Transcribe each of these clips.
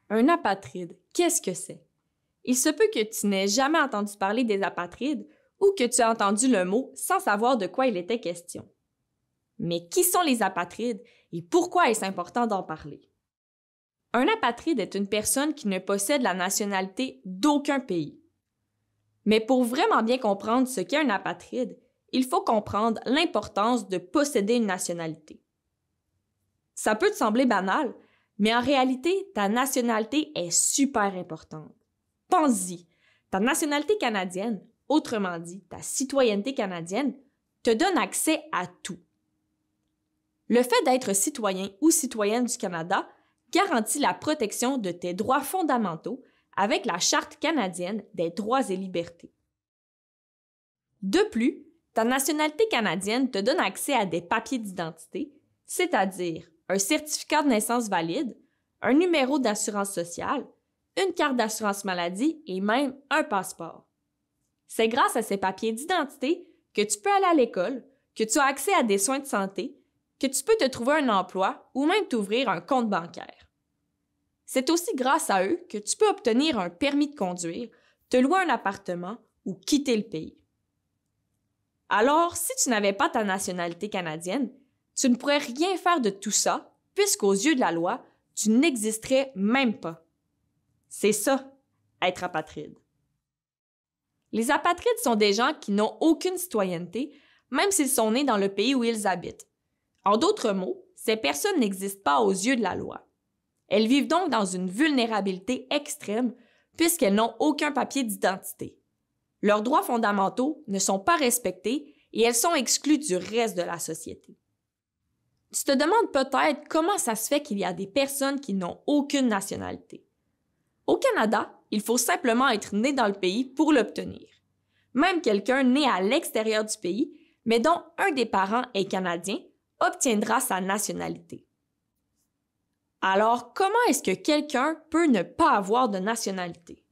Un apatride, qu'est-ce que c'est? Il se peut que tu n'aies jamais entendu parler des apatrides ou que tu aies entendu le mot sans savoir de quoi il était question. Mais qui sont les apatrides et pourquoi est-ce important d'en parler? Un apatride est une personne qui ne possède la nationalité d'aucun pays. Mais pour vraiment bien comprendre ce qu'est un apatride, il faut comprendre l'importance de posséder une nationalité. Ça peut te sembler banal, mais en réalité, ta nationalité est super importante. Pense-y, ta nationalité canadienne, autrement dit, ta citoyenneté canadienne, te donne accès à tout. Le fait d'être citoyen ou citoyenne du Canada garantit la protection de tes droits fondamentaux avec la Charte canadienne des droits et libertés. De plus, ta nationalité canadienne te donne accès à des papiers d'identité, c'est-à-dire un certificat de naissance valide, un numéro d'assurance sociale, une carte d'assurance maladie et même un passeport. C'est grâce à ces papiers d'identité que tu peux aller à l'école, que tu as accès à des soins de santé, que tu peux te trouver un emploi ou même t'ouvrir un compte bancaire. C'est aussi grâce à eux que tu peux obtenir un permis de conduire, te louer un appartement ou quitter le pays. Alors, si tu n'avais pas ta nationalité canadienne, tu ne pourrais rien faire de tout ça, puisqu'aux yeux de la loi, tu n'existerais même pas. C'est ça, être apatride. Les apatrides sont des gens qui n'ont aucune citoyenneté, même s'ils sont nés dans le pays où ils habitent. En d'autres mots, ces personnes n'existent pas aux yeux de la loi. Elles vivent donc dans une vulnérabilité extrême puisqu'elles n'ont aucun papier d'identité. Leurs droits fondamentaux ne sont pas respectés et elles sont exclues du reste de la société. Tu te demandes peut-être comment ça se fait qu'il y a des personnes qui n'ont aucune nationalité. Au Canada, il faut simplement être né dans le pays pour l'obtenir. Même quelqu'un né à l'extérieur du pays, mais dont un des parents est canadien, obtiendra sa nationalité. Alors, comment est-ce que quelqu'un peut ne pas avoir de nationalité?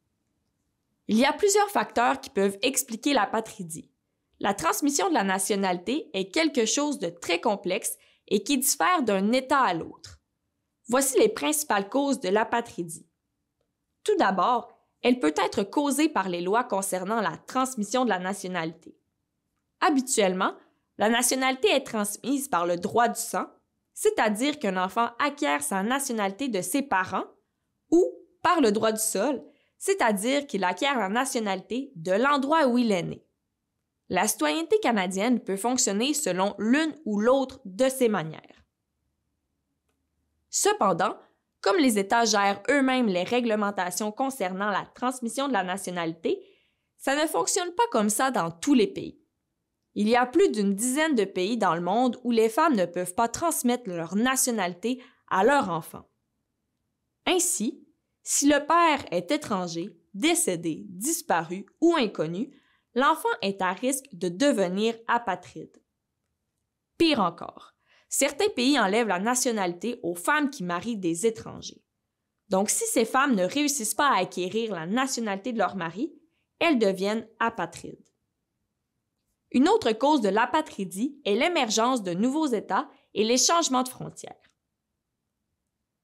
Il y a plusieurs facteurs qui peuvent expliquer l'apatridie. La transmission de la nationalité est quelque chose de très complexe et qui diffère d'un État à l'autre. Voici les principales causes de l'apatridie. Tout d'abord, elle peut être causée par les lois concernant la transmission de la nationalité. Habituellement, la nationalité est transmise par le droit du sang, c'est-à-dire qu'un enfant acquiert sa nationalité de ses parents, ou par le droit du sol, c'est-à-dire qu'il acquiert la nationalité de l'endroit où il est né. La citoyenneté canadienne peut fonctionner selon l'une ou l'autre de ces manières. Cependant, comme les États gèrent eux-mêmes les réglementations concernant la transmission de la nationalité, ça ne fonctionne pas comme ça dans tous les pays. Il y a plus d'une dizaine de pays dans le monde où les femmes ne peuvent pas transmettre leur nationalité à leurs enfants. Ainsi, si le père est étranger, décédé, disparu ou inconnu, l'enfant est à risque de devenir apatride. Pire encore, certains pays enlèvent la nationalité aux femmes qui marient des étrangers. Donc, si ces femmes ne réussissent pas à acquérir la nationalité de leur mari, elles deviennent apatrides. Une autre cause de l'apatridie est l'émergence de nouveaux États et les changements de frontières.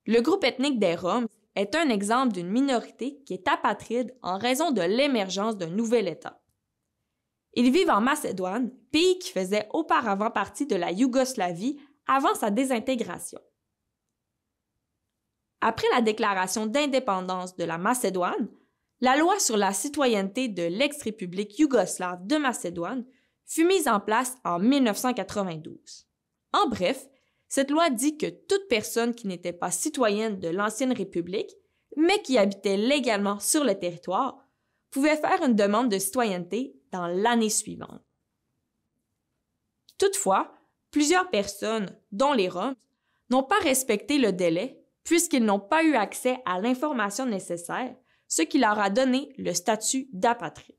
Le groupe ethnique des Roms est un exemple d'une minorité qui est apatride en raison de l'émergence d'un nouvel État. Ils vivent en Macédoine, pays qui faisait auparavant partie de la Yougoslavie avant sa désintégration. Après la déclaration d'indépendance de la Macédoine, la loi sur la citoyenneté de l'ex-république yougoslave de Macédoine fut mise en place en 1992. En bref, cette loi dit que toute personne qui n'était pas citoyenne de l'ancienne République, mais qui habitait légalement sur le territoire, pouvait faire une demande de citoyenneté dans l'année suivante. Toutefois, plusieurs personnes, dont les Roms, n'ont pas respecté le délai puisqu'ils n'ont pas eu accès à l'information nécessaire, ce qui leur a donné le statut d'apatride.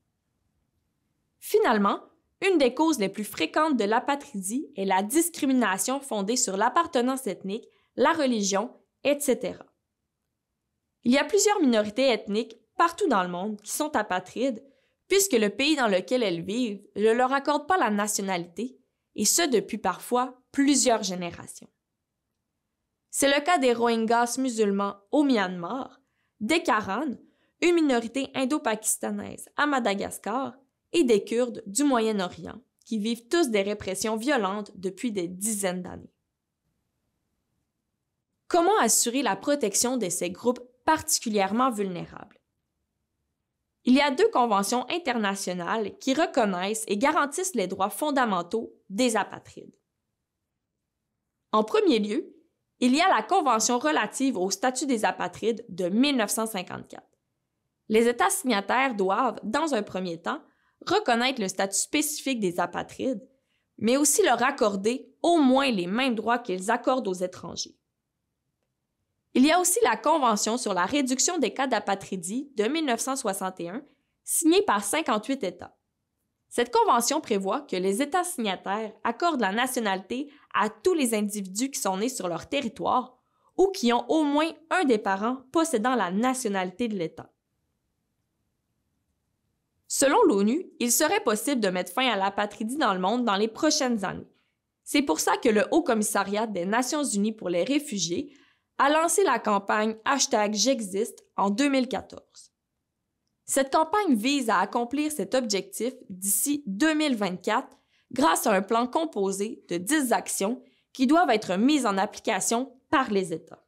Finalement, une des causes les plus fréquentes de l'apatridie est la discrimination fondée sur l'appartenance ethnique, la religion, etc. Il y a plusieurs minorités ethniques partout dans le monde qui sont apatrides puisque le pays dans lequel elles vivent ne leur accorde pas la nationalité, et ce depuis parfois plusieurs générations. C'est le cas des Rohingyas musulmans au Myanmar, des Karanes, une minorité indo-pakistanaise à Madagascar, et des Kurdes du Moyen-Orient, qui vivent tous des répressions violentes depuis des dizaines d'années. Comment assurer la protection de ces groupes particulièrement vulnérables? Il y a 2 conventions internationales qui reconnaissent et garantissent les droits fondamentaux des apatrides. En premier lieu, il y a la Convention relative au statut des apatrides de 1954. Les États signataires doivent, dans un premier temps, reconnaître le statut spécifique des apatrides, mais aussi leur accorder au moins les mêmes droits qu'ils accordent aux étrangers. Il y a aussi la Convention sur la réduction des cas d'apatridie de 1961, signée par 58 États. Cette convention prévoit que les États signataires accordent la nationalité à tous les individus qui sont nés sur leur territoire ou qui ont au moins un des parents possédant la nationalité de l'État. Selon l'ONU, il serait possible de mettre fin à l'apatridie dans le monde dans les prochaines années. C'est pour ça que le Haut Commissariat des Nations unies pour les réfugiés a lancé la campagne #J'existe en 2014. Cette campagne vise à accomplir cet objectif d'ici 2024 grâce à un plan composé de 10 actions qui doivent être mises en application par les États.